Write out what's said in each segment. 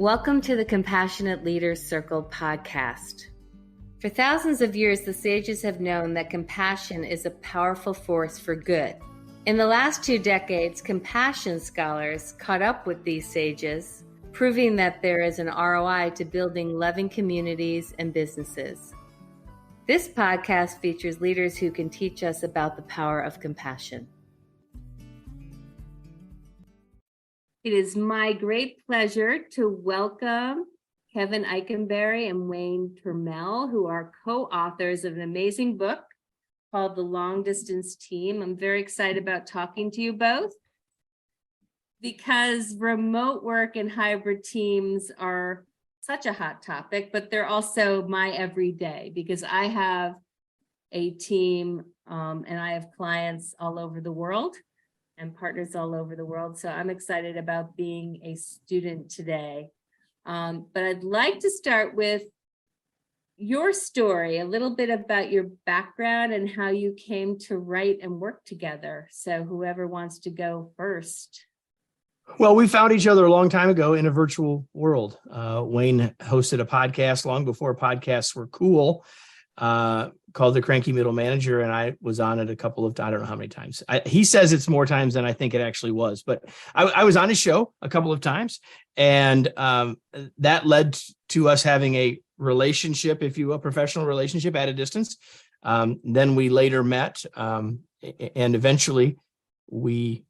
Welcome to the Compassionate Leaders Circle podcast. For thousands of years, the sages have known that compassion is a powerful force for good. In the last 2 decades, compassion scholars caught up with these sages, proving that there is an ROI to building loving communities and businesses. This podcast features leaders who can teach us about the power of compassion. It is my great pleasure to welcome Kevin Eikenberry and Wayne Turmel, who are co-authors of an amazing book called The Long Distance Team. I'm very excited about talking to you both because remote work and hybrid teams are such a hot topic, but they're also my everyday because I have a team and I have clients all over the world and partners all over the world. So I'm excited about being a student today. But I'd like to start with your story, a little bit about your background and how you came to write and work together. So whoever wants to go first. Well, we found each other a long time ago in a virtual world. Wayne hosted a podcast long before podcasts were cool, called The Cranky Middle Manager, and I was on it a couple of, I don't know how many times. He says it's more times than I think it actually was, but I was on his show a couple of times, and that led to us having a relationship, if you will, professional relationship at a distance. Then we later met, and eventually we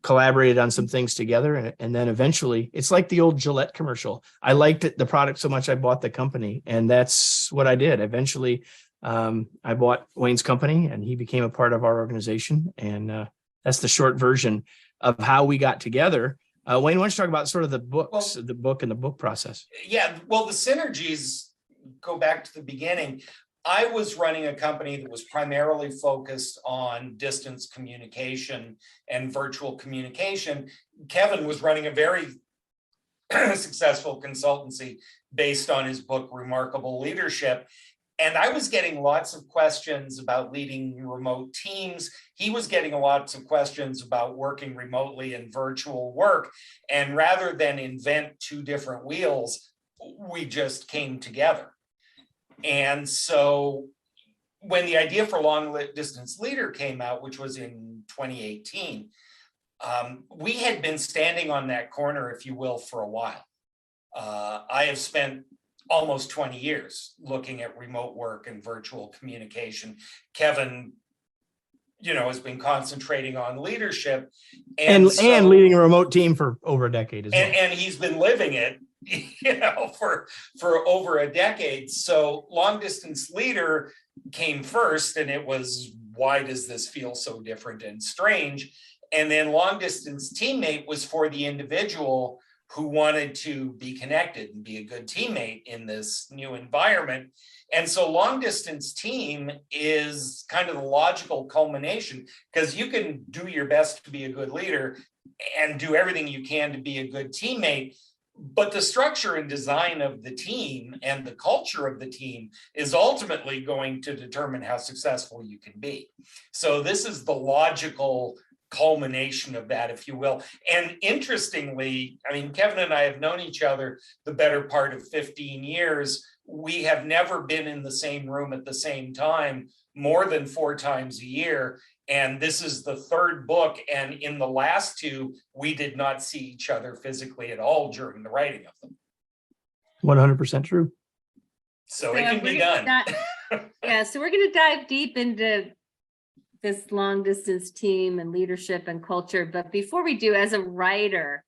collaborated on some things together. And then eventually it's like the old Gillette commercial. I liked the product so much I bought the company, and that's what I did. Eventually, I bought Wayne's company and he became a part of our organization. And that's the short version of how we got together. Wayne, why don't you talk about sort of the books, the book and the book process? Yeah, well, the synergies go back to the beginning. I was running a company that was primarily focused on distance communication and virtual communication. Kevin was running a very successful consultancy based on his book, Remarkable Leadership. And I was getting lots of questions about leading remote teams. He was getting lots of questions about working remotely and virtual work. And rather than invent 2 different wheels, we just came together. And so when the idea for Long Distance Leader came out, which was in 2018, we had been standing on that corner, if you will, for a while. I have spent almost 20 years looking at remote work and virtual communication. Kevin, has been concentrating on leadership and leading a remote team for over a decade as well. And he's been living it, for over a decade. So Long Distance Leader came first, and it was, why does this feel so different and strange? And then Long Distance Teammate was for the individual who wanted to be connected and be a good teammate in this new environment. And so Long Distance Team is kind of the logical culmination, because you can do your best to be a good leader and do everything you can to be a good teammate. But the structure and design of the team and the culture of the team is ultimately going to determine how successful you can be. So this is the logical culmination of that, if you will. And interestingly, Kevin and I have known each other the better part of 15 years. We have never been in the same room at the same time more than 4 times a year. And this is the 3rd book. And in the last 2, we did not see each other physically at all during the writing of them. 100% true. So it can be done. So we're going to dive deep into this long distance team and leadership and culture. But before we do, as a writer,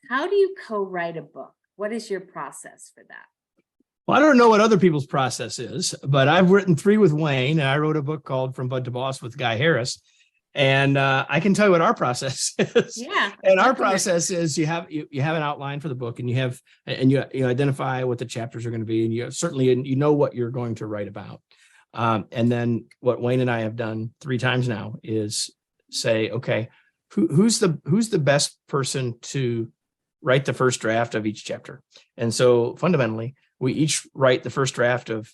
how do you co-write a book? What is your process for that? Well, I don't know what other people's process is, but I've written 3 with Wayne, and I wrote a book called From Bud to Boss with Guy Harris. And I can tell you what our process is. Yeah. And our process is you have an outline for the book, and you identify what the chapters are going to be, and you know what you're going to write about. And then what Wayne and I have done 3 times now is say, okay, who's the best person to write the first draft of each chapter? And so fundamentally, we each write the first draft of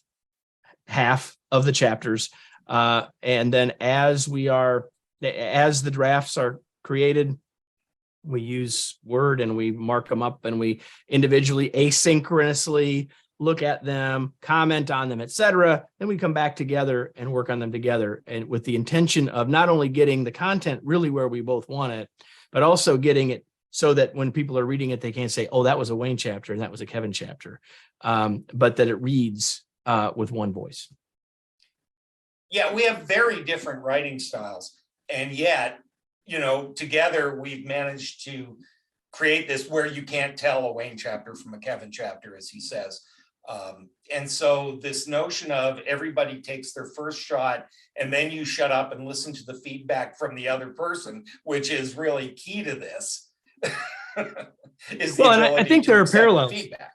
half of the chapters. And then as the drafts are created, We use Word and we mark them up and we individually asynchronously look at them, comment on them, et cetera. Then we come back together and work on them together, and with the intention of not only getting the content really where we both want it, but also getting it so that when people are reading it, they can't say, oh, that was a Wayne chapter and that was a Kevin chapter, but that it reads with one voice. Yeah, we have very different writing styles, and yet, together we've managed to create this where you can't tell a Wayne chapter from a Kevin chapter, as he says. And so this notion of everybody takes their first shot and then you shut up and listen to the feedback from the other person, which is really key to this. Is the Well, and I think there are parallels. Feedback.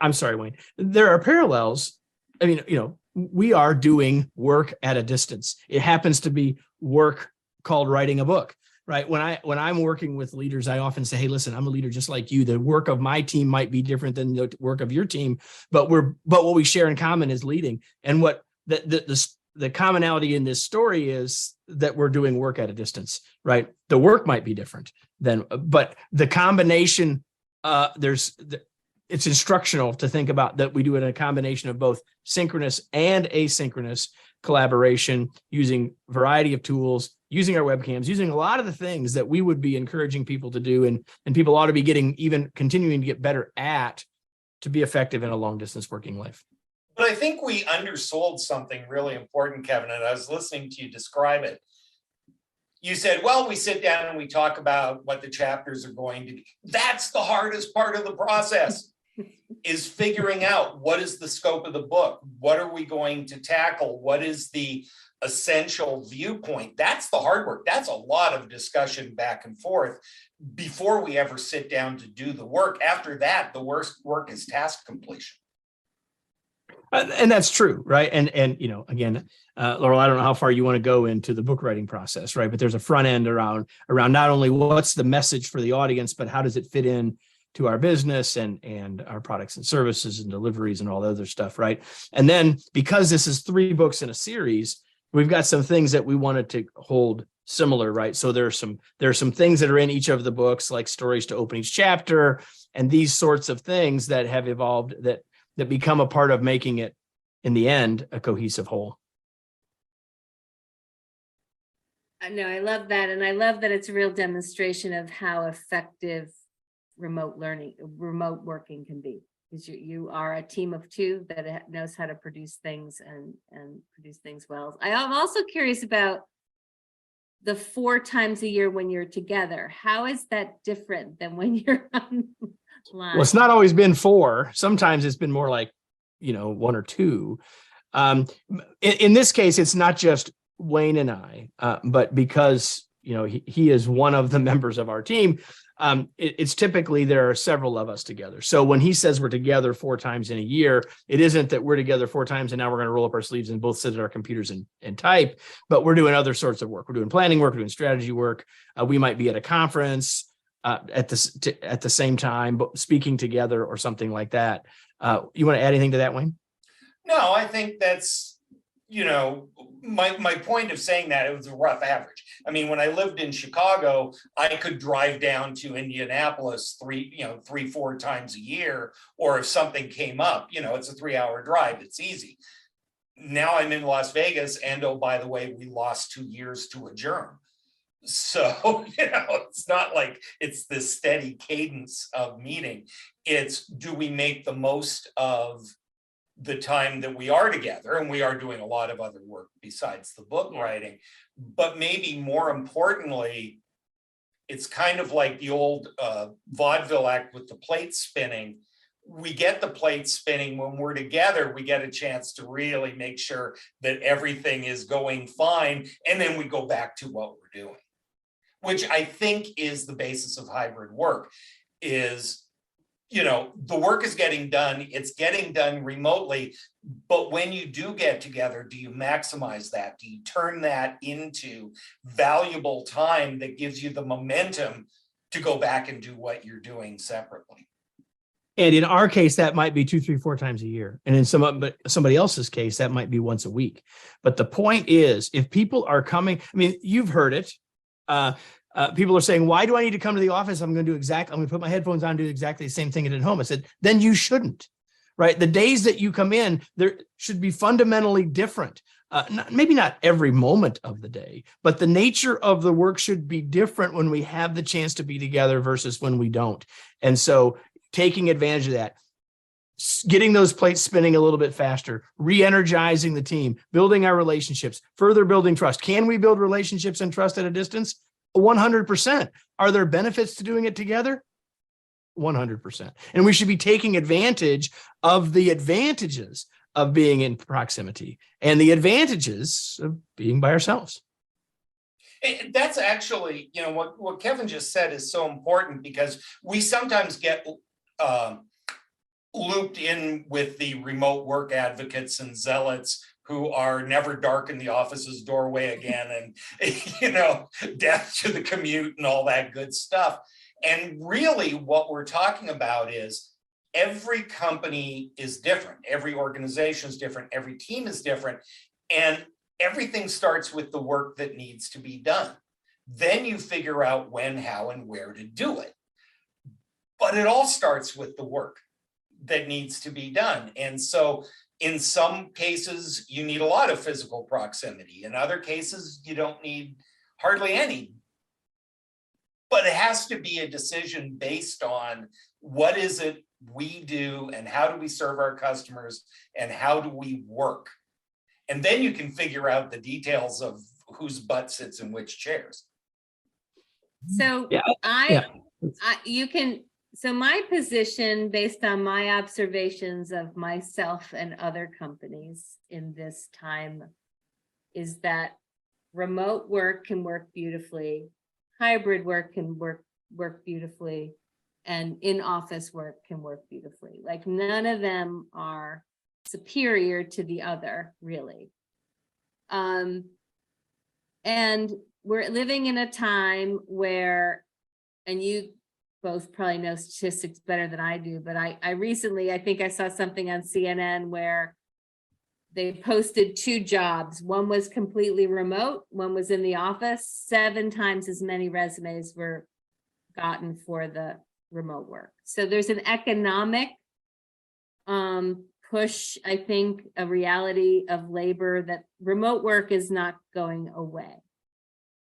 I'm sorry, Wayne. There are parallels. I mean, we are doing work at a distance. It happens to be work called writing a book, right? When I'm working with leaders, I often say, hey, listen, I'm a leader just like you. The work of my team might be different than the work of your team, but what we share in common is leading. And what the commonality in this story is that we're doing work at a distance, right? The work might be different but the combination, it's instructional to think about that we do it in a combination of both synchronous and asynchronous collaboration, using a variety of tools, using our webcams, using a lot of the things that we would be encouraging people to do, and people ought to be continuing to get better at to be effective in a long distance working life. But I think we undersold something really important, Kevin, and I was listening to you describe it. You said, well, we sit down and we talk about what the chapters are going to be. That's the hardest part of the process, is figuring out what is the scope of the book? What are we going to tackle? What is the essential viewpoint? That's the hard work. That's a lot of discussion back and forth before we ever sit down to do the work. After that, the worst work is task completion. And that's true, right? And again, Laurel, I don't know how far you want to go into the book writing process, right? But there's a front end around not only what's the message for the audience, but how does it fit in to our business and our products and services and deliveries and all the other stuff, right? And then because this is 3 books in a series, we've got some things that we wanted to hold similar, right? So there are some things that are in each of the books, like stories to open each chapter, and these sorts of things that have evolved that become a part of making it, in the end, a cohesive whole. I know, I love that. And I love that it's a real demonstration of how effective remote working can be. Because you are a team of 2 that knows how to produce things and produce things well. I'm also curious about the 4 times a year when you're together. How is that different than when you're online? Well, it's not always been 4. Sometimes it's been more like, 1 or 2. In this case, it's not just Wayne and I, but because, he is one of the members of our team. It's typically there are several of us together. So when he says we're together 4 times in a year, it isn't that we're together 4 times and now we're going to roll up our sleeves and both sit at our computers and type, but we're doing other sorts of work. We're doing planning work, we're doing strategy work. We might be at a conference at the same time, but speaking together or something like that. You want to add anything to that, Wayne? No, I think that's, my point of saying that, it was a rough average. I mean, when I lived in Chicago, I could drive down to Indianapolis 3-4 times a year, or if something came up, it's a 3-hour drive, it's easy. Now I'm in Las Vegas, and oh, by the way, we lost 2 years to a germ. So, it's not like it's this steady cadence of meeting. It's, do we make the most of the time that we are together? And we are doing a lot of other work besides the book writing, but maybe more importantly, it's kind of like the old vaudeville act with the plate spinning. We get the plate spinning when we're together. We get a chance to really make sure that everything is going fine, and then we go back to what we're doing, which I think is the basis of hybrid work. Is, the work is getting done, it's getting done remotely, but when you do get together, do you maximize that? Do you turn that into valuable time that gives you the momentum to go back and do what you're doing separately? And in our case, that might be 2, 3, 4 times a year. And in somebody else's case, that might be once a week. But the point is, if people are coming, I mean, you've heard it. People are saying, why do I need to come to the office? I'm going to put my headphones on and do exactly the same thing I did at home. I said, then you shouldn't, right? The days that you come in, there should be fundamentally different. Maybe not every moment of the day, but the nature of the work should be different when we have the chance to be together versus when we don't. And so taking advantage of that, getting those plates spinning a little bit faster, re-energizing the team, building our relationships, further building trust. Can we build relationships and trust at a distance? 100%. Are there benefits to doing it together? 100%. And we should be taking advantage of the advantages of being in proximity and the advantages of being by ourselves. That's actually, what Kevin just said is so important, because we sometimes get looped in with the remote work advocates and zealots who are never darken the office's doorway again, and death to the commute and all that good stuff. And really what we're talking about is every company is different, every organization is different, every team is different, and everything starts with the work that needs to be done. Then you figure out when, how, and where to do it. But it all starts with the work that needs to be done. And so in some cases, you need a lot of physical proximity. In other cases, you don't need hardly any. But it has to be a decision based on what is it we do and how do we serve our customers and how do we work. And then you can figure out the details of whose butt sits in which chairs. So so my position, based on my observations of myself and other companies in this time, is that remote work can work beautifully, hybrid work can work beautifully, and in-office work can work beautifully. Like, none of them are superior to the other, really. And we're living in a time where, and you both probably know statistics better than I do, but I recently, I think I saw something on CNN where they posted 2 jobs. One was completely remote, one was in the office. 7 times as many resumes were gotten for the remote work. So there's an economic push, I think, a reality of labor that remote work is not going away.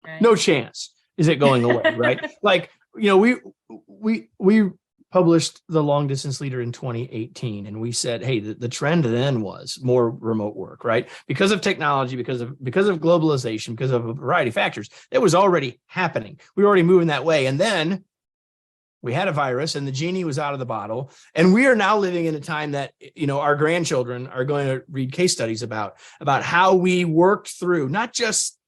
Right? No chance is it going away, right? Like, we published the Long Distance Leader in 2018, and we said, hey, the trend then was more remote work, right? Because of technology, because of globalization, because of a variety of factors, it was already happening. We were already moving that way. And then we had a virus and the genie was out of the bottle. And we are now living in a time that, our grandchildren are going to read case studies about how we worked through not just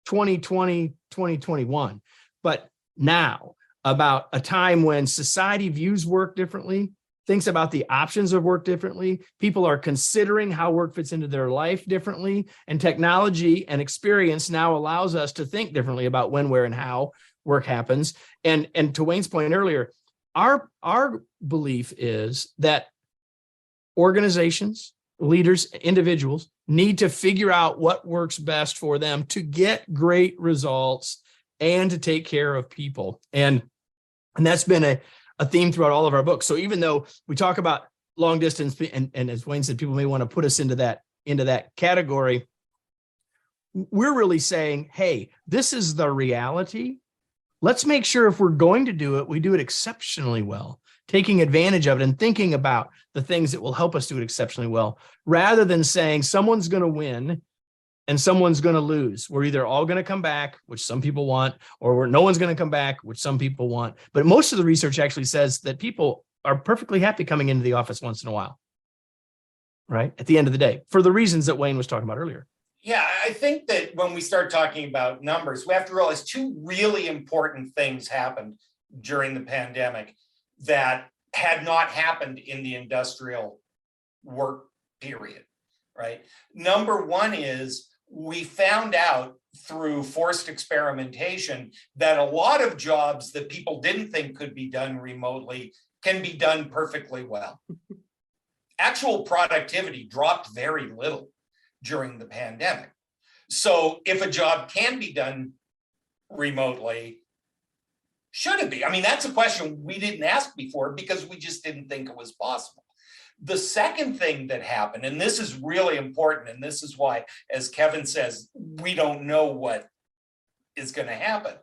2020, 2021, but now, about a time when society views work differently, thinks about the options of work differently. People are considering how work fits into their life differently, and technology and experience now allows us to think differently about when, where, and how work happens. And to Wayne's point earlier, our belief is that organizations, leaders, individuals need to figure out what works best for them to get great results and to take care of people. And that's been a theme throughout all of our books. So even though we talk about long distance, and as Wayne said, people may want to put us into that category, we're really saying, hey, this is the reality. Let's make sure if we're going to do it, we do it exceptionally well, taking advantage of it and thinking about the things that will help us do it exceptionally well, rather than saying someone's going to win and someone's going to lose. We're either all going to come back, which some people want, or no one's going to come back, which some people want. But most of the research actually says that people are perfectly happy coming into the office once in a while, right? At the end of the day, for the reasons that Wayne was talking about earlier. Yeah, I think that when we start talking about numbers, we have to realize 2 really important things happened during the pandemic that had not happened in the industrial work period, right? Number one is we found out through forced experimentation that a lot of jobs that people didn't think could be done remotely can be done perfectly well. Actual productivity dropped very little during the pandemic. So if a job can be done remotely? Should it be? I mean, that's a question we didn't ask before because we just didn't think it was possible. The second thing that happened, and this is really important, and this is why, as Kevin says, we don't know what is going to happen,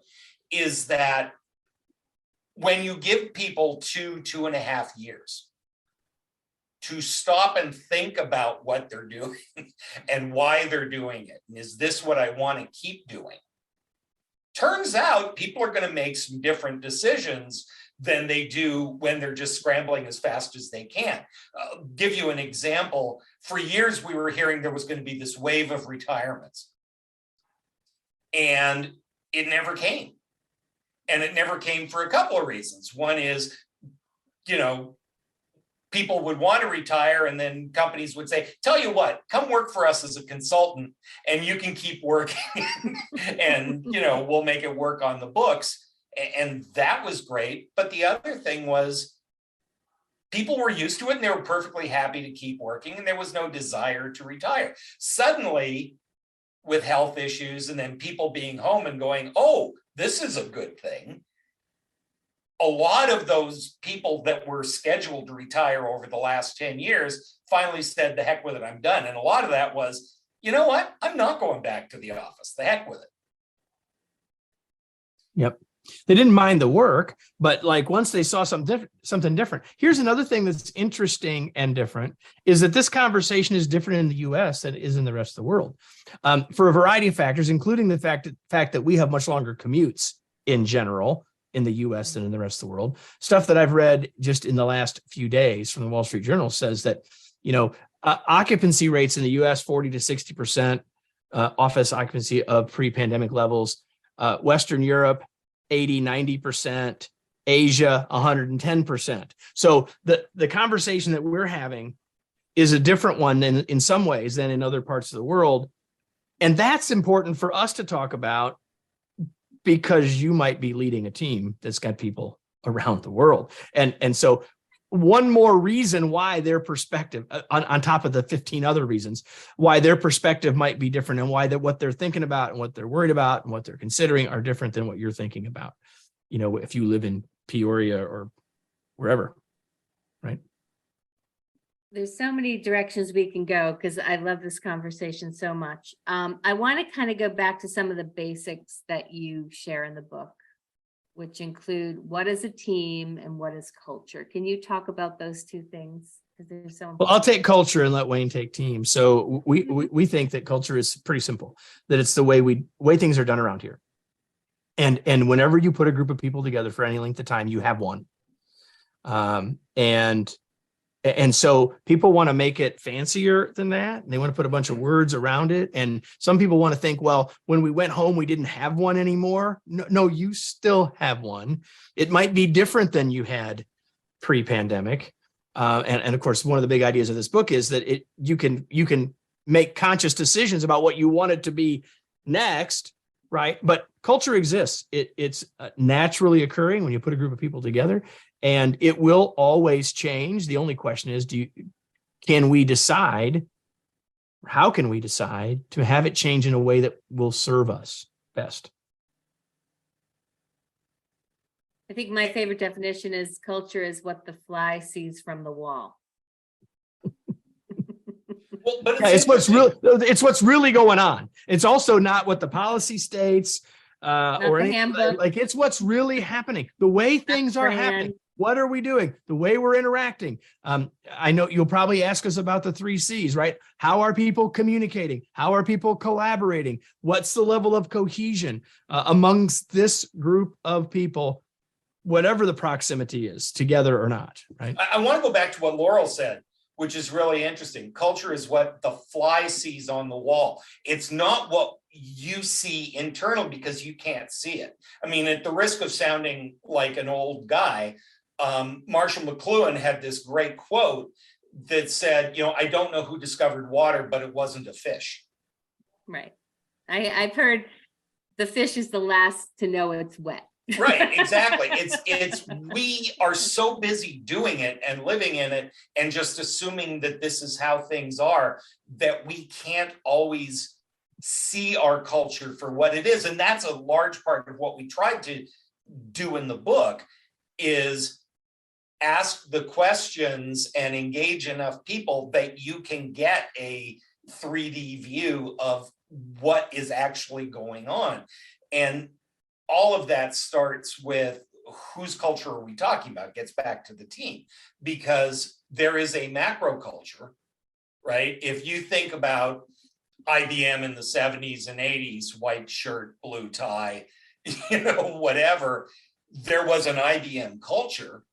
is that when you give people 2.5 years to stop and think about what they're doing and why they're doing it, and is this what I want to keep doing? Turns out people are going to make some different decisions than they do when they're just scrambling as fast as they can. Give you an example. For years, we were hearing there was going to be this wave of retirements, and it never came. And it never came for a couple of reasons. One is, people would want to retire, and then companies would say, tell you what, come work for us as a consultant and you can keep working and, we'll make it work on the books. And that was great. But the other thing was people were used to it and they were perfectly happy to keep working, and there was no desire to retire. Suddenly, with health issues and then people being home and going, oh, this is a good thing. A lot of those people that were scheduled to retire over the last 10 years finally said, the heck with it, I'm done. And a lot of that was, you know what? I'm not going back to the office. The heck with it. Yep. They didn't mind the work, but like once they saw something different. Here's another thing that's interesting and different is that this conversation is different in the US than it is in the rest of the world, for a variety of factors, including the fact that we have much longer commutes in general in the US than in the rest of the world. Stuff that I've read just in the last few days from the Wall Street Journal says that, occupancy rates in the US, 40 to 60%, office occupancy of pre-pandemic levels, Western Europe, 80, 90%, Asia, 110%. So the conversation that we're having is a different one in some ways than in other parts of the world. And that's important for us to talk about because you might be leading a team that's got people around the world. And so one more reason why their perspective, on top of the 15 other reasons, why their perspective might be different and why what they're thinking about and what they're worried about and what they're considering are different than what you're thinking about, if you live in Peoria or wherever, right? There's so many directions we can go because I love this conversation so much. I want to kind of go back to some of the basics that you share in the book, which include what is a team and what is culture. Can you talk about those two things? Because they're so important. Well, I'll take culture and let Wayne take team. So we think that culture is pretty simple, that it's the way things are done around here. And whenever you put a group of people together for any length of time, you have one. And so people want to make it fancier than that. And they want to put a bunch of words around it. And some people want to think, well, when we went home, we didn't have one anymore. No, you still have one. It might be different than you had pre-pandemic. And of course, one of the big ideas of this book is that you can make conscious decisions about what you want it to be next, right? But culture exists. It's naturally occurring when you put a group of people together. And it will always change. The only question is, can we decide, how can we decide to have it change in a way that will serve us best? I think my favorite definition is culture is what the fly sees from the wall. Well, but it's what's really going on. It's also not what the policy states or anything. Like it's what's really happening. The way things are happening. What are we doing? The way we're interacting. I know you'll probably ask us about the 3 C's, right? How are people communicating? How are people collaborating? What's the level of cohesion amongst this group of people, whatever the proximity is, together or not, right? I want to go back to what Laurel said, which is really interesting. Culture is what the fly sees on the wall. It's not what you see internal because you can't see it. I mean, at the risk of sounding like an old guy, Marshall McLuhan had this great quote that said, I don't know who discovered water, but it wasn't a fish. Right. I've heard the fish is the last to know it's wet. Right, exactly. It's we are so busy doing it and living in it and just assuming that this is how things are that we can't always see our culture for what it is. And that's a large part of what we tried to do in the book, is ask the questions and engage enough people that you can get a 3D view of what is actually going on. And all of that starts with whose culture are we talking about? Gets back to the team, because there is a macro culture, right? If you think about IBM in the 70s and 80s, white shirt, blue tie, whatever, there was an IBM culture.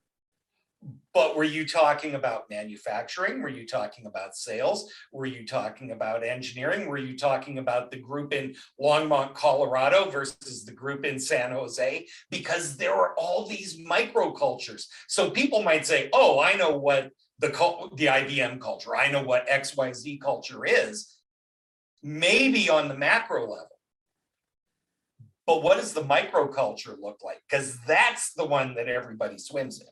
But were you talking about manufacturing? Were you talking about sales? Were you talking about engineering? Were you talking about the group in Longmont, Colorado versus the group in San Jose? Because there are all these microcultures. So people might say, oh, I know what the IBM culture, I know what XYZ culture is, maybe on the macro level. But what does the microculture look like? Because that's the one that everybody swims in.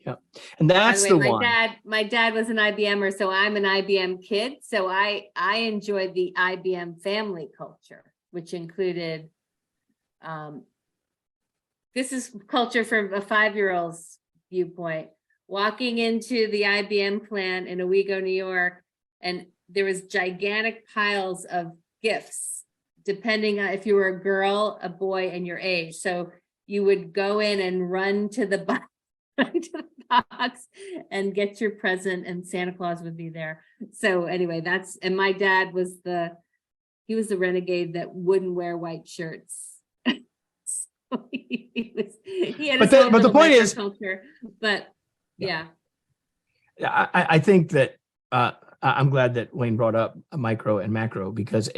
Yeah. And that's the one. My dad was an IBMer, so I'm an IBM kid. So I enjoyed the IBM family culture, which included, this is culture from a 5-year-old's viewpoint, walking into the IBM plant in Owego, New York, and there was gigantic piles of gifts, depending on if you were a girl, a boy, and your age. So you would go in and run to the box and get your present, and Santa Claus would be there. So anyway, and my dad was he was the renegade that wouldn't wear white shirts. So he had but the point is culture, but yeah. I think that I'm glad that Wayne brought up micro and macro, because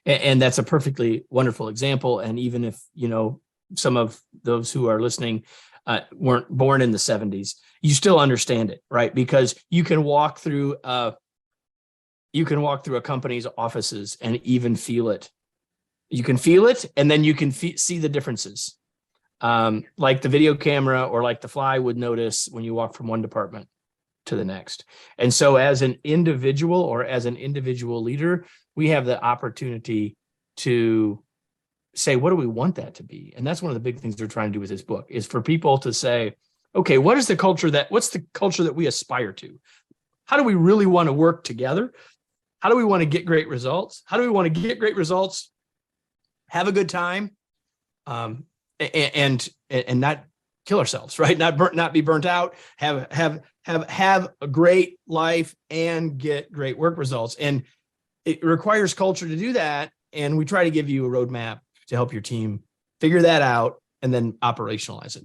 and that's a perfectly wonderful example. And even if, some of those who are listening weren't born in the 70s, you still understand it, right? Because you can walk through a company's offices and even feel it. You can feel it, and then you can see the differences, like the video camera or like the fly would notice when you walk from one department to the next. And so as an individual or as an individual leader, we have the opportunity to say, what do we want that to be? And that's one of the big things we're trying to do with this book, is for people to say, okay, what's the culture that we aspire to? How do we really want to work together? How do we want to get great results? How do we want to get great results, have a good time, and not kill ourselves, right? Not be burnt out, have a great life and get great work results. And it requires culture to do that. And we try to give you a roadmap to help your team figure that out and then operationalize it.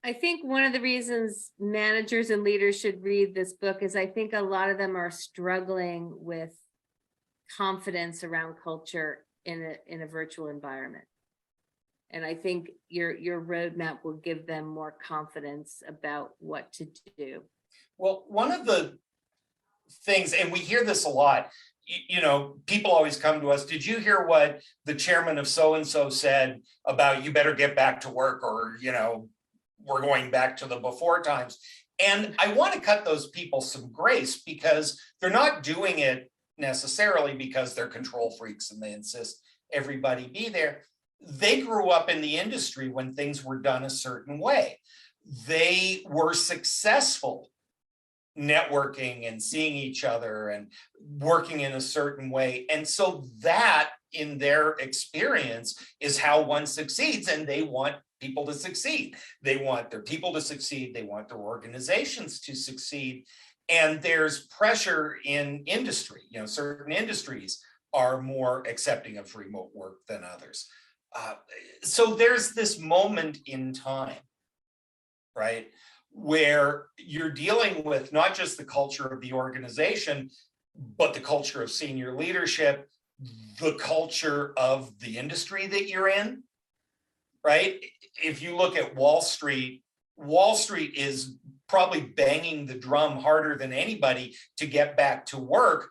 I think one of the reasons managers and leaders should read this book is I think a lot of them are struggling with confidence around culture in a virtual environment. And I think your roadmap will give them more confidence about what to do. Well, one of the things, and we hear this a lot, people always come to us, did you hear what the chairman of so-and-so said about you better get back to work, or, we're going back to the before times. And I want to cut those people some grace, because they're not doing it necessarily because they're control freaks and they insist everybody be there. They grew up in the industry when things were done a certain way. They were successful networking and seeing each other and working in a certain way. And so that, in their experience, is how one succeeds. And they want people to succeed. They want their people to succeed. They want their organizations to succeed. And there's pressure in industry. Certain industries are more accepting of remote work than others. So there's this moment in time, right, where you're dealing with not just the culture of the organization, but the culture of senior leadership, the culture of the industry that you're in, right? If you look at Wall Street is probably banging the drum harder than anybody to get back to work,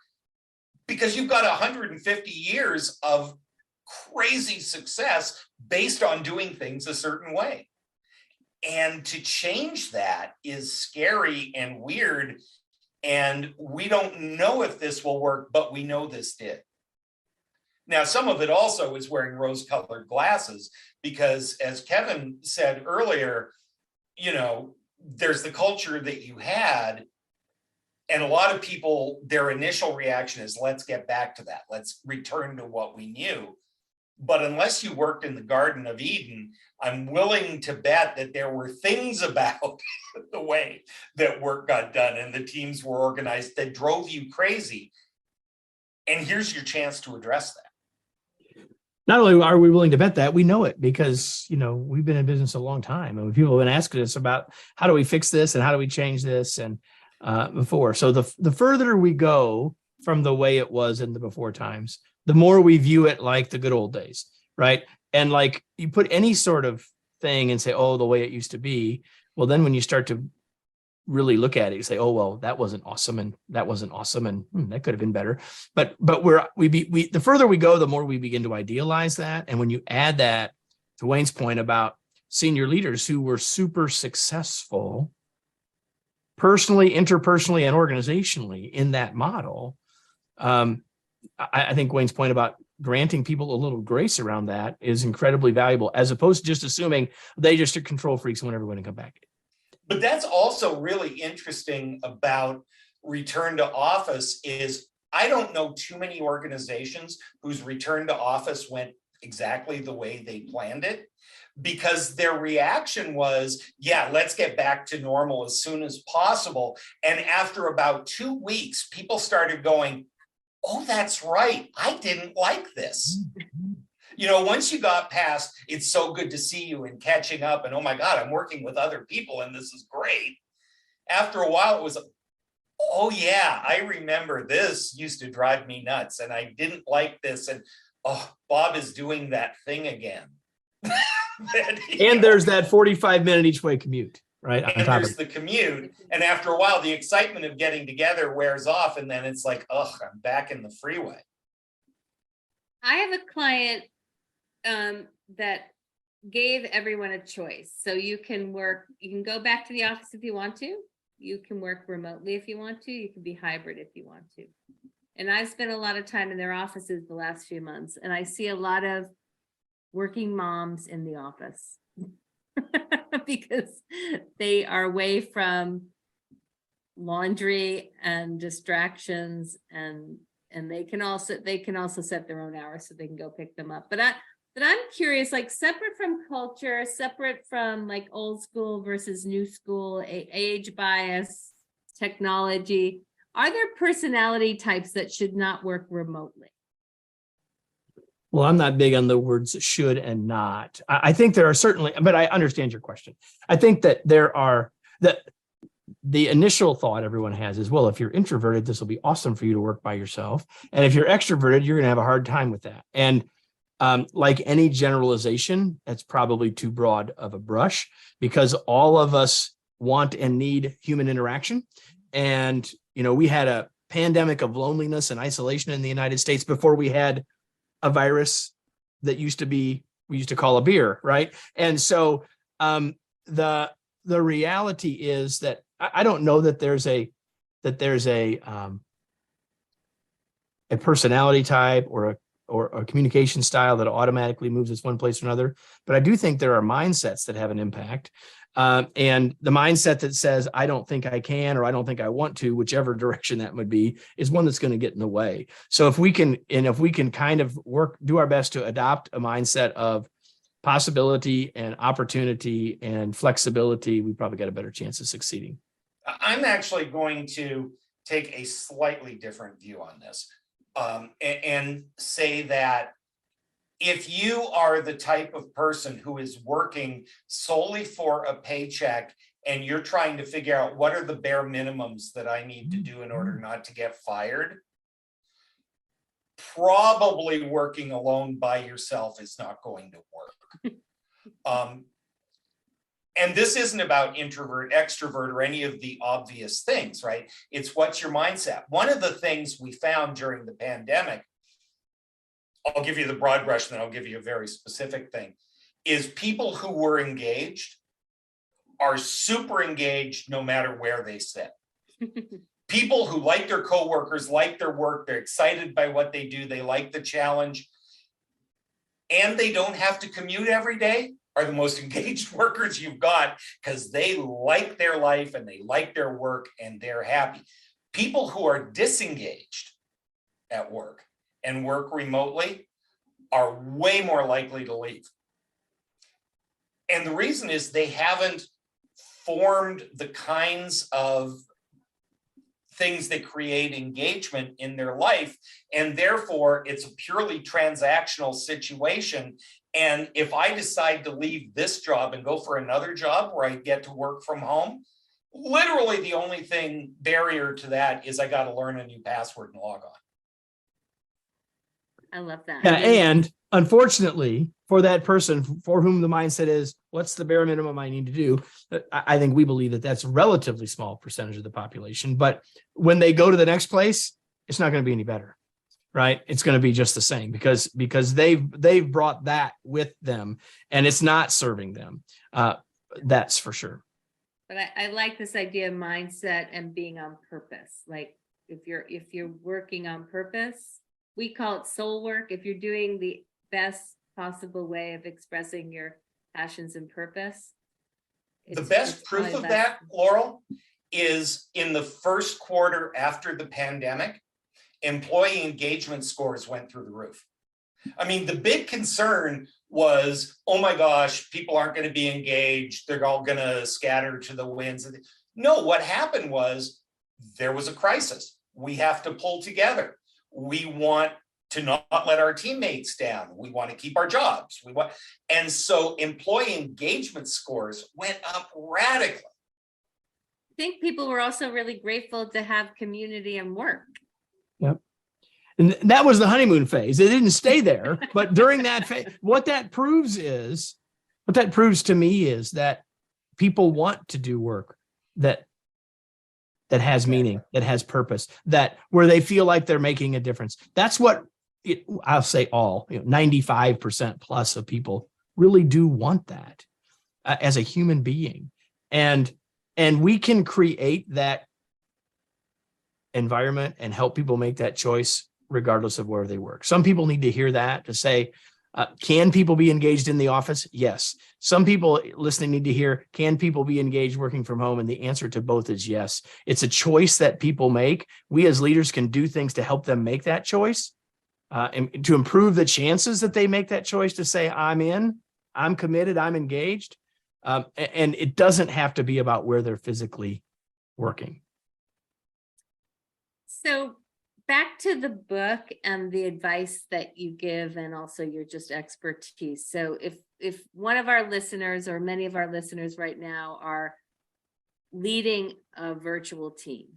because you've got 150 years of crazy success based on doing things a certain way. And to change that is scary and weird. And we don't know if this will work, but we know this did. Now, some of it also is wearing rose-colored glasses, because as Kevin said earlier, there's the culture that you had. And a lot of people, their initial reaction is, let's get back to that. Let's return to what we knew. But unless you worked in the Garden of Eden, I'm willing to bet that there were things about the way that work got done and the teams were organized that drove you crazy. And here's your chance to address that. Not only are we willing to bet that, we know it because, we've been in business a long time. And people have been asking us about how do we fix this and how do we change this and before. So the further we go from the way it was in the before times, the more we view it like the good old days, right? And like you put any sort of thing and say, oh, the way it used to be. Well, then when you start to really look at it, you say, oh, well, that wasn't awesome. And that wasn't awesome. And that could have been better. But the further we go, the more we begin to idealize that. And when you add that to Wayne's point about senior leaders who were super successful personally, interpersonally, and organizationally in that model, I think Wayne's point about granting people a little grace around that is incredibly valuable, as opposed to just assuming they just are control freaks and want everyone to come back. But that's also really interesting about return to office is I don't know too many organizations whose return to office went exactly the way they planned it, because their reaction was, yeah, let's get back to normal as soon as possible. And after about 2 weeks, people started going, oh, that's right, I didn't like this. Once you got past, it's so good to see you and catching up and, oh my God, I'm working with other people and this is great. After a while, it was, oh yeah, I remember this used to drive me nuts and I didn't like this. And oh, Bob is doing that thing again. And there's that 45-minute each way commute, right? And there's the commute. And after a while, the excitement of getting together wears off. And then it's like, oh, I'm back in the freeway. I have a client that gave everyone a choice. So you can go back to the office if you want to. You can work remotely if you want to. You can be hybrid if you want to. And I've spent a lot of time in their offices the last few months, and I see a lot of working moms in the office because they are away from laundry and distractions, and they can also set their own hours so they can go pick them up. But I'm curious, like separate from culture, separate from like old school versus new school, age bias, technology, are there personality types that should not work remotely? Well, I'm not big on the words should and not. I think there are certainly, but I understand your question. I think that there are the initial thought everyone has is, well, if you're introverted, this will be awesome for you to work by yourself. And if you're extroverted, you're going to have a hard time with that. And like any generalization, that's probably too broad of a brush, because all of us want and need human interaction. And, we had a pandemic of loneliness and isolation in the United States before we had a virus that we used to call a beer, right? And so the reality is that I don't know that there's a personality type or a communication style that automatically moves us one place or another, but I do think there are mindsets that have an impact. And the mindset that says, I don't think I can, or I don't think I want to, whichever direction that would be, is one that's going to get in the way. So if we can kind of do our best to adopt a mindset of possibility and opportunity and flexibility, we probably got a better chance of succeeding. I'm actually going to take a slightly different view on this and say that if you are the type of person who is working solely for a paycheck and you're trying to figure out what are the bare minimums that I need to do in order not to get fired, probably working alone by yourself is not going to work. And this isn't about introvert, extrovert, or any of the obvious things, right? It's what's your mindset. One of the things we found during the pandemic, I'll give you the broad brush, and then I'll give you a very specific thing, is people who were engaged are super engaged no matter where they sit. People who like their coworkers, like their work, they're excited by what they do, they like the challenge. and they don't have to commute every day are the most engaged workers you've got, because they like their life and they like their work and they're happy. People who are disengaged at work and work remotely are way more likely to leave. And the reason is they haven't formed the kinds of things that create engagement in their life. And therefore, it's a purely transactional situation. And if I decide to leave this job and go for another job where I get to work from home, literally the only barrier to that is I got to learn a new password and log on. I love that. Yeah, I mean, and unfortunately, for that person for whom the mindset is, what's the bare minimum I need to do? I think we believe that that's a relatively small percentage of the population. But when they go to the next place, it's not going to be any better, right? It's going to be just the same because they've brought that with them, and it's not serving them. That's for sure. But I like this idea of mindset and being on purpose. Like if you're working on purpose, we call it soul work. If you're doing the best possible way of expressing your passions and purpose. The best proof of that, Laurel, is in the first quarter after the pandemic, employee engagement scores went through the roof. I mean, the big concern was, oh my gosh, people aren't going to be engaged. They're all going to scatter to the winds. No, what happened was there was a crisis. We have to pull together. We want to not let our teammates down. We want to keep our jobs. And so employee engagement scores went up radically. I think people were also really grateful to have community and work. Yep. And that was the honeymoon phase. It didn't stay there, but during that phase, what that proves to me is that people want to do work that has meaning, that has purpose, that where they feel like they're making a difference. That's what I'll say 95% plus of people really do want that as a human being. And we can create that environment and help people make that choice regardless of where they work. Some people need to hear that to say, can people be engaged in the office? Yes. Some people listening need to hear, can people be engaged working from home? And the answer to both is yes. It's a choice that people make. We as leaders can do things to help them make that choice, and to improve the chances that they make that choice to say, I'm in, I'm committed, I'm engaged. And it doesn't have to be about where they're physically working. So back to the book and the advice that you give, and also your just expertise. So if one of our listeners or many of our listeners right now are leading a virtual team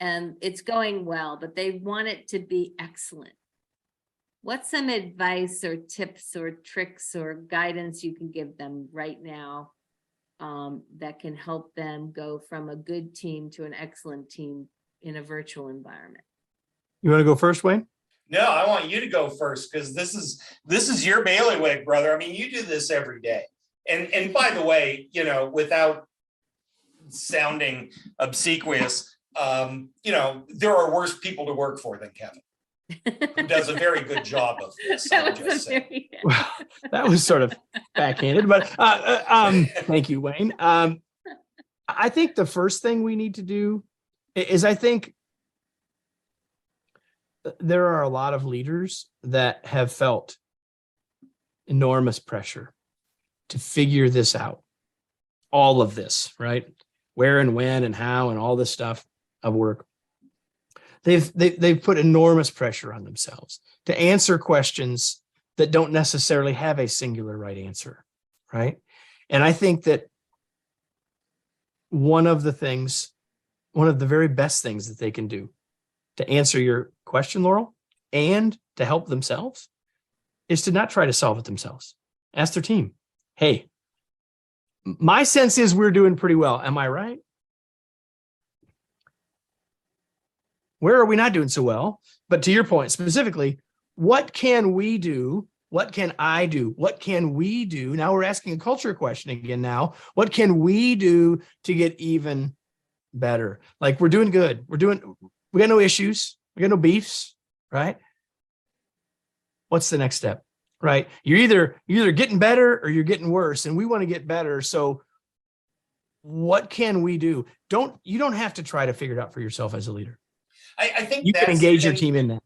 and it's going well, but they want it to be excellent, what's some advice or tips or tricks or guidance you can give them right now that can help them go from a good team to an excellent team in a virtual environment? You want to go first, Wayne? No, I want you to go first, because this is your bailiwick, brother. I mean, you do this every day. And by the way, without sounding obsequious, there are worse people to work for than Kevin, who does a very good job of this. Well, that was sort of backhanded, but thank you, Wayne. I think the first thing we need to do is, I think there are a lot of leaders that have felt enormous pressure to figure this out. All of this, right? Where and when and how and all this stuff of work. They've put enormous pressure on themselves to answer questions that don't necessarily have a singular right answer, right? And I think that one of the very best things that they can do to answer your question, Laurel, and to help themselves is to not try to solve it themselves. Ask their team, hey, my sense is we're doing pretty well. Am I right? Where are we not doing so well? But to your point specifically, what can we do? What can I do? What can we do? Now we're asking a culture question again now. What can we do to get even better? Like, we're doing good. We got no issues. We got no beefs, right? What's the next step? right? You're either getting better or you're getting worse, and we want to get better. So what can we do? You don't have to try to figure it out for yourself as a leader. I think You can that's the engage your thing. team in that.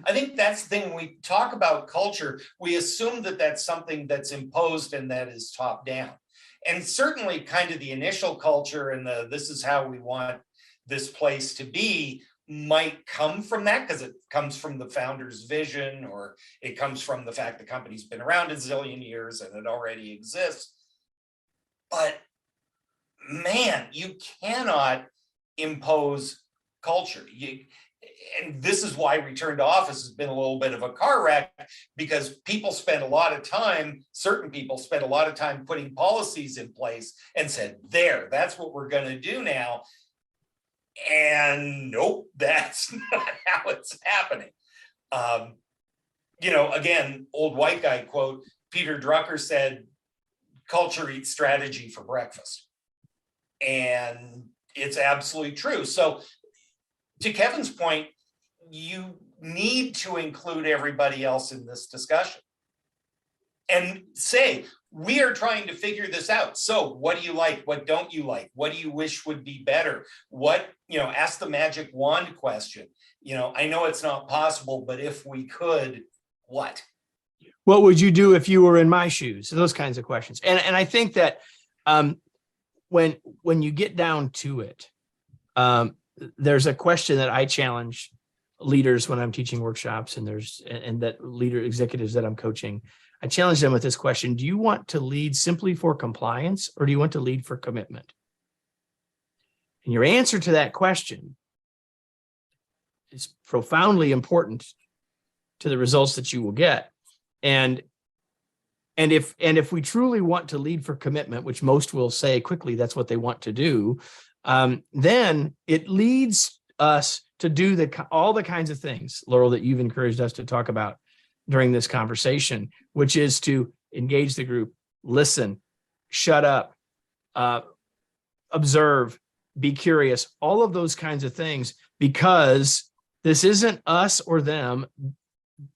I think that's the thing. When we talk about culture, we assume that that's something that's imposed and that is top down. And certainly kind of the initial culture and this is how we want this place to be might come from that because it comes from the founder's vision, or it comes from the fact the company's been around a zillion years and it already exists. But man, you cannot impose culture. And this is why return to office has been a little bit of a car wreck, because people spend a lot of time, certain people spend a lot of time putting policies in place and said, that's what we're going to do now. And nope, that's not how it's happening. Again, old white guy quote, Peter Drucker said, culture eats strategy for breakfast. And it's absolutely true. So to Kevin's point, you need to include everybody else in this discussion and say, we are trying to figure this out. So what do you like? What don't you like? What do you wish would be better? Ask the magic wand question. I know it's not possible, but if we could, what? What would you do if you were in my shoes? Those kinds of questions. And I think that when you get down to it, there's a question that I challenge leaders when I'm teaching workshops, and that leader executives that I'm coaching. I challenge them with this question: do you want to lead simply for compliance, or do you want to lead for commitment? And your answer to that question is profoundly important to the results that you will get. And if we truly want to lead for commitment, which most will say quickly that's what they want to do, then it leads us to do all the kinds of things, Laurel, that you've encouraged us to talk about during this conversation, which is to engage the group, listen, shut up, observe, be curious, all of those kinds of things, because this isn't us or them.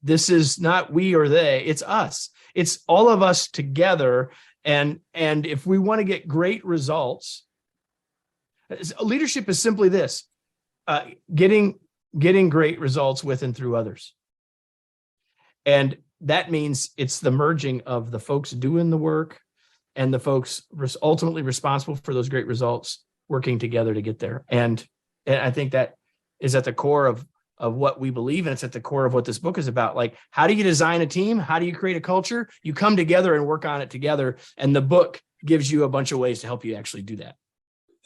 This is not we or they, it's us. It's all of us together. And if we want to get great results, leadership is simply this, getting great results with and through others. And that means it's the merging of the folks doing the work and the folks ultimately responsible for those great results working together to get there. And I think that is at the core of what we believe, and it's at the core of what this book is about. Like, how do you design a team? How do you create a culture? You come together and work on it together. And the book gives you a bunch of ways to help you actually do that.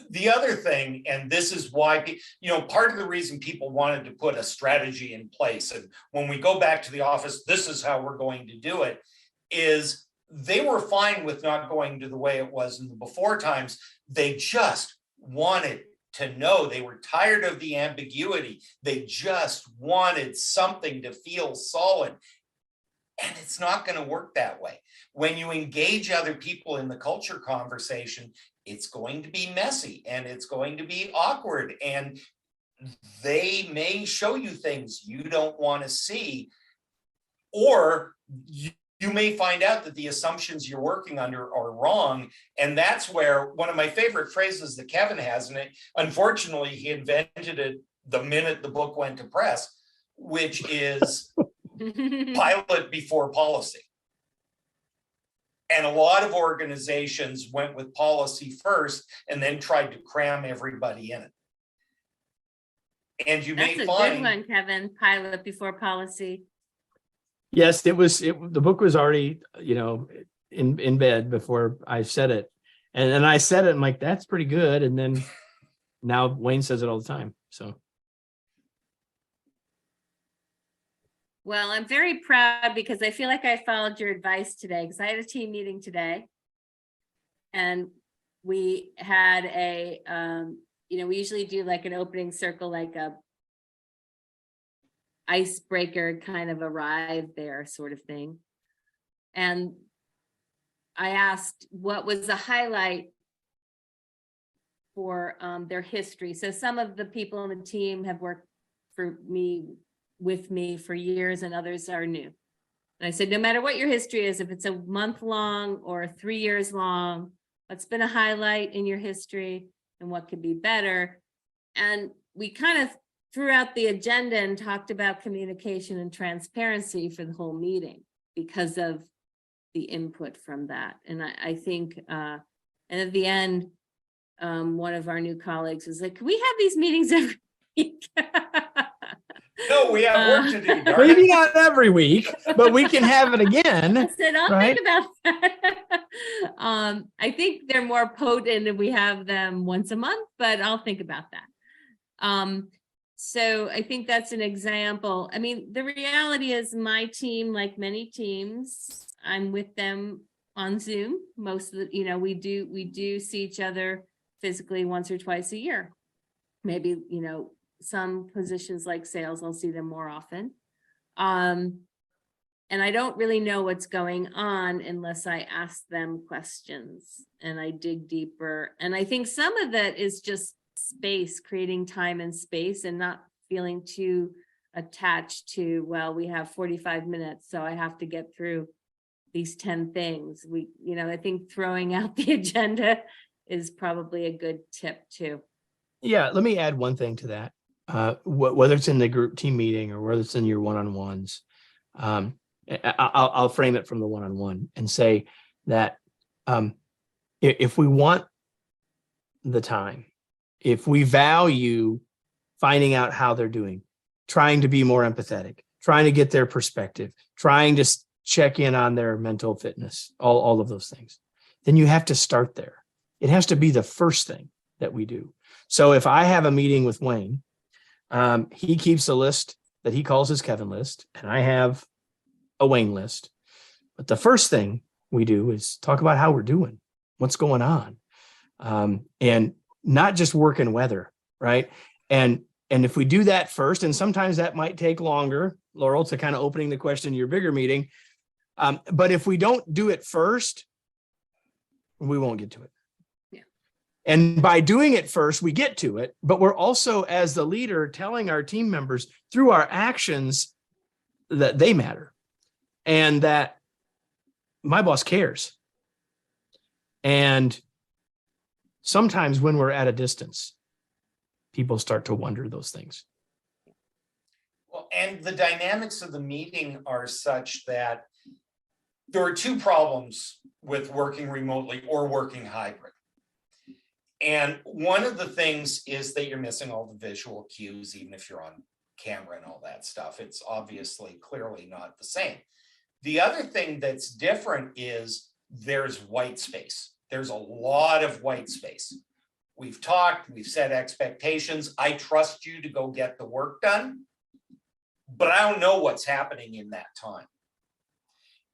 The other thing, and this is why, part of the reason people wanted to put a strategy in place, and when we go back to the office, this is how we're going to do it, is they were fine with not going to the way it was in the before times. They just wanted to know. They were tired of the ambiguity. They just wanted something to feel solid. And it's not going to work that way. When you engage other people in the culture conversation, it's going to be messy and it's going to be awkward. And they may show you things you don't want to see, or you may find out that the assumptions you're working under are wrong. And that's where one of my favorite phrases that Kevin has, and unfortunately he invented it the minute the book went to press, which is pilot before policy. And a lot of organizations went with policy first and then tried to cram everybody in it. And you That's may a find good one, Kevin. Pilot before policy. Yes, the book was already, in bed before I said it. And then I said it, I'm like, that's pretty good. And then now Wayne says it all the time. So. Well, I'm very proud because I feel like I followed your advice today, because I had a team meeting today. And we had we usually do like an opening circle, like a icebreaker, kind of arrive there sort of thing. And I asked what was the highlight for their history. So some of the people on the team have worked with me for years, and others are new. And I said, no matter what your history is, if it's a month long or 3 years long, what's been a highlight in your history and what could be better? And we kind of threw out the agenda and talked about communication and transparency for the whole meeting because of the input from that. And I think, and at the end, one of our new colleagues was like, can we have these meetings every week? No, we have work to do, darn Maybe it. not every week, but we can have it I again. said, I'll Right. think about that. I think they're more potent and we have them once a month, but I'll think about that. So I think that's an example. I mean, the reality is my team, like many teams, I'm with them on Zoom. Most of the, we do see each other physically once or twice a year. Maybe, some positions like sales, I'll see them more often. And I don't really know what's going on unless I ask them questions and I dig deeper. And I think some of that is just space, creating time and space and not feeling too attached to, well, we have 45 minutes, so I have to get through these 10 things. I think throwing out the agenda is probably a good tip too. Yeah, let me add one thing to that. Whether it's in the group team meeting or whether it's in your one-on-ones, I'll frame it from the one-on-one and say that if we want the time, if we value finding out how they're doing, trying to be more empathetic, trying to get their perspective, trying to check in on their mental fitness, all of those things, then you have to start there. It has to be the first thing that we do. So if I have a meeting with Wayne, he keeps a list that he calls his Kevin list, and I have a Wayne list. But the first thing we do is talk about how we're doing, what's going on, and not just work and weather, right? And if we do that first, and sometimes that might take longer, Laurel, to kind of opening the question in your bigger meeting. But if we don't do it first, we won't get to it. And by doing it first, we get to it, but we're also, as the leader, telling our team members through our actions that they matter and that my boss cares. And sometimes when we're at a distance, people start to wonder those things. Well, and the dynamics of the meeting are such that there are two problems with working remotely or working hybrid. And one of the things is that you're missing all the visual cues, even if you're on camera and all that stuff. It's obviously clearly not the same. The other thing that's different is there's white space. There's a lot of white space. We've talked, we've set expectations. I trust you to go get the work done, but I don't know what's happening in that time.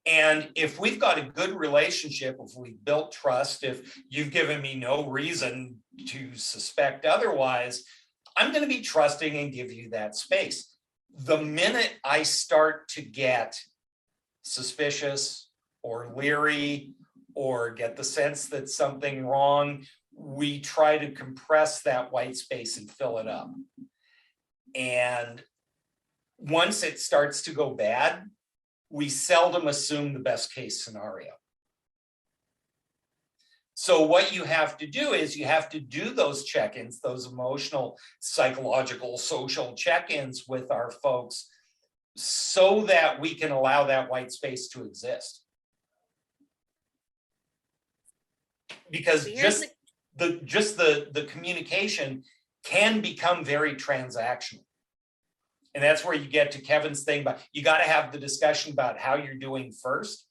And if we've got a good relationship, if we've built trust, if you've given me no reason to suspect otherwise, I'm going to be trusting and give you that space. The minute I start to get suspicious or leery or get the sense that something's wrong, we try to compress that white space and fill it up. And once it starts to go bad, we seldom assume the best case scenario. So what you have to do is you have to do those check-ins, those emotional, psychological, social check-ins with our folks so that we can allow that white space to exist. Because just the communication can become very transactional. And that's where you get to Kevin's thing, but you got to have the discussion about how you're doing first.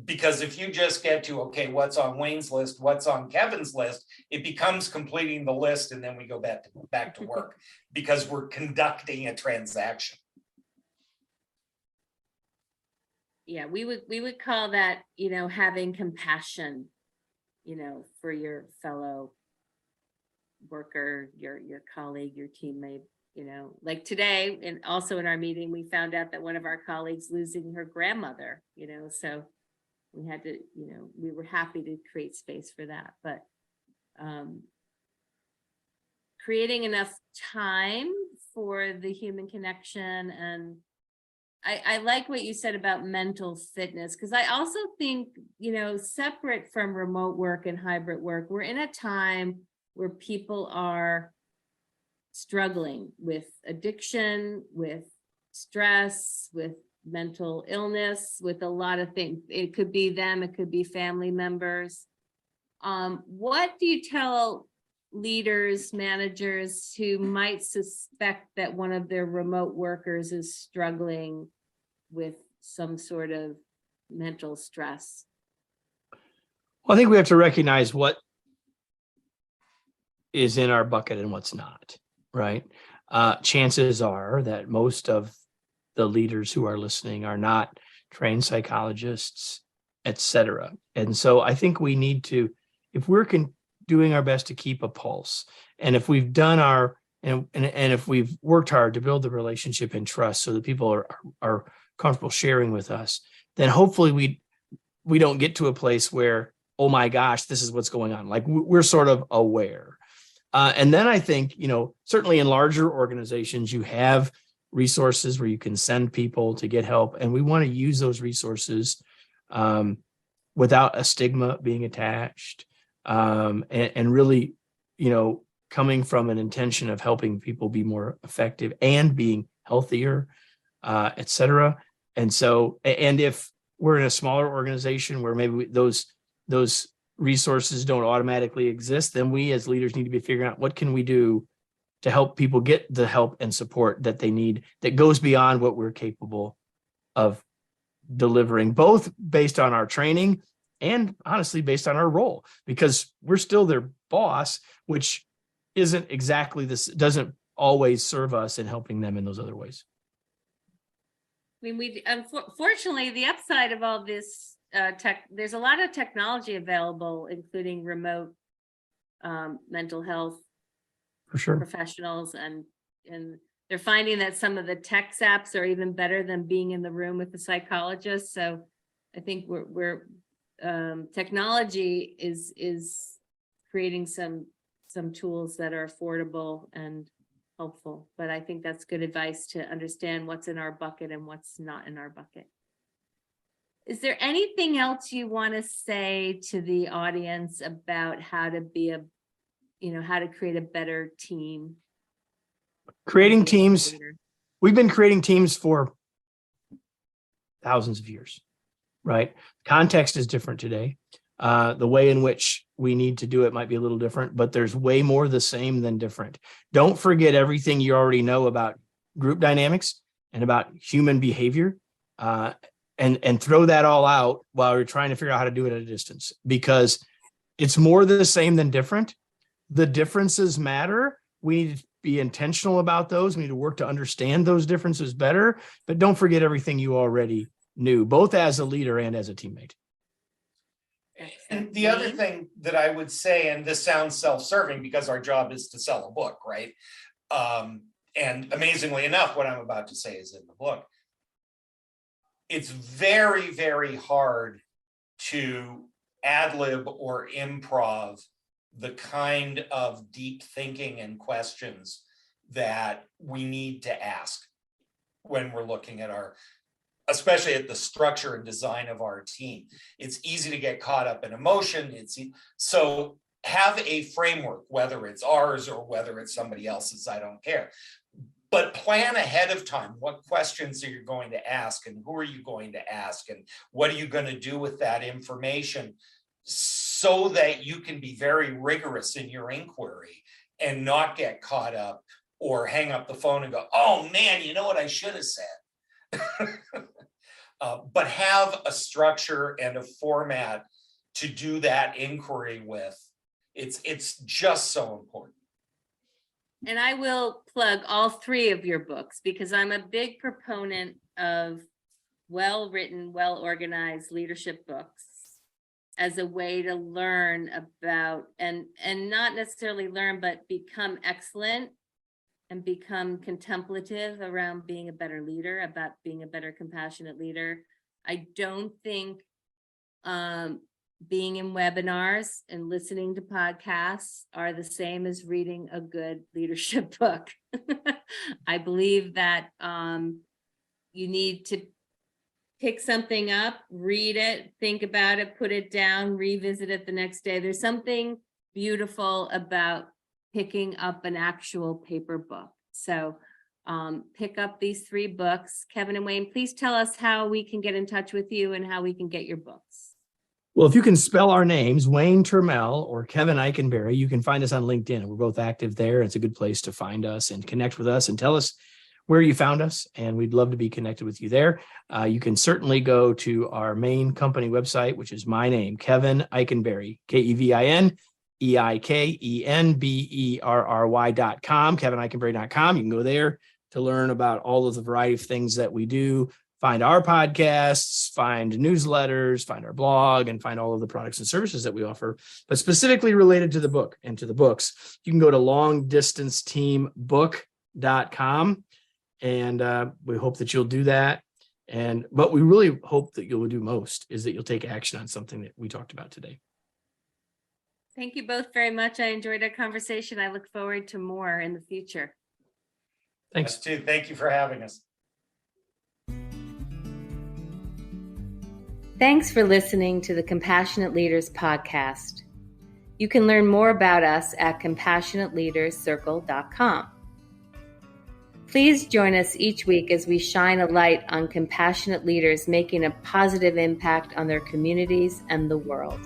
Because if you just get to, okay, what's on Wayne's list, what's on Kevin's list, it becomes completing the list and then we go back to work because we're conducting a transaction. Yeah, we would call that, having compassion, for your fellow worker, your colleague, your teammate. Like today, and also in our meeting, we found out that one of our colleagues losing her grandmother, so we had to, we were happy to create space for that. But creating enough time for the human connection and I like what you said about mental fitness, because I also think, separate from remote work and hybrid work, we're in a time where people are struggling with addiction, with stress, with mental illness, with a lot of things. It could be them, it could be family members. What do you tell leaders, managers who might suspect that one of their remote workers is struggling with some sort of mental stress? Well, I think we have to recognize what is in our bucket and what's not, right? Chances are that most of the leaders who are listening are not trained psychologists, et cetera. And so I think we need to, if we're doing our best to keep a pulse, and if we've done and if we've worked hard to build the relationship and trust so that people are comfortable sharing with us, then hopefully we don't get to a place where, oh my gosh, this is what's going on. Like we're sort of aware. And then I think, certainly in larger organizations, you have resources where you can send people to get help. And we want to use those resources without a stigma being attached, and really, coming from an intention of helping people be more effective and being healthier, et cetera. And so, and if we're in a smaller organization where maybe those resources don't automatically exist, then we as leaders need to be figuring out what can we do to help people get the help and support that they need, that goes beyond what we're capable of delivering, both based on our training and honestly based on our role, because we're still their boss, which isn't exactly this, doesn't always serve us in helping them in those other ways. I mean, unfortunately, the upside of all this there's a lot of technology available, including remote mental health For sure. professionals, and they're finding that some of the tech apps are even better than being in the room with the psychologist. So I think we're technology is creating some tools that are affordable and helpful, but I think that's good advice to understand what's in our bucket and what's not in our bucket. Is there anything else you want to say to the audience about how to be how to create a better team? Creating teams. We've been creating teams for thousands of years, right? Context is different today. The way in which we need to do it might be a little different, but there's way more the same than different. Don't forget everything you already know about group dynamics and about human behavior, and throw that all out while you're trying to figure out how to do it at a distance, because it's more the same than different. The differences matter. We need to be intentional about those. We need to work to understand those differences better, but don't forget everything you already knew, both as a leader and as a teammate. And the other thing that I would say, and this sounds self-serving because our job is to sell a book, right? And amazingly enough, what I'm about to say is in the book. It's very, very hard to ad-lib or improv the kind of deep thinking and questions that we need to ask when we're looking at especially at the structure and design of our team. It's easy to get caught up in emotion. So have a framework, whether it's ours or whether it's somebody else's, I don't care. But plan ahead of time. What questions are you going to ask, and who are you going to ask, and what are you going to do with that information, so that you can be very rigorous in your inquiry and not get caught up or hang up the phone and go, oh man, you know what I should have said. But have a structure and a format to do that inquiry with. It's just so important. And I will plug all three of your books, because I'm a big proponent of well-written, well-organized leadership books as a way to learn about and not necessarily learn, but become excellent and become contemplative around being a better leader, about being a better compassionate leader. I don't think being in webinars and listening to podcasts are the same as reading a good leadership book. I believe that you need to pick something up, read it, think about it, put it down, revisit it the next day. There's something beautiful about picking up an actual paper book. So pick up these 3 books. Kevin and Wayne, please tell us how we can get in touch with you and how we can get your books. Well, if you can spell our names, Wayne Turmel or Kevin Eikenberry, you can find us on LinkedIn. We're both active there. It's a good place to find us and connect with us and tell us where you found us. And we'd love to be connected with you there. You can certainly go to our main company website, which is my name, Kevin Eikenberry, KevinEikenberry.com, KevinEikenberry.com. You can go there to learn about all of the variety of things that we do. Find our podcasts, find newsletters, find our blog, and find all of the products and services that we offer. But specifically related to the book and to the books, you can go to longdistanceteambook.com. And we hope that you'll do that. But we really hope that you'll do most is that you'll take action on something that we talked about today. Thank you both very much. I enjoyed our conversation. I look forward to more in the future. Thanks. Us too. Thank you for having us. Thanks for listening to the Compassionate Leaders podcast. You can learn more about us at compassionateleaderscircle.com. Please join us each week as we shine a light on compassionate leaders making a positive impact on their communities and the world.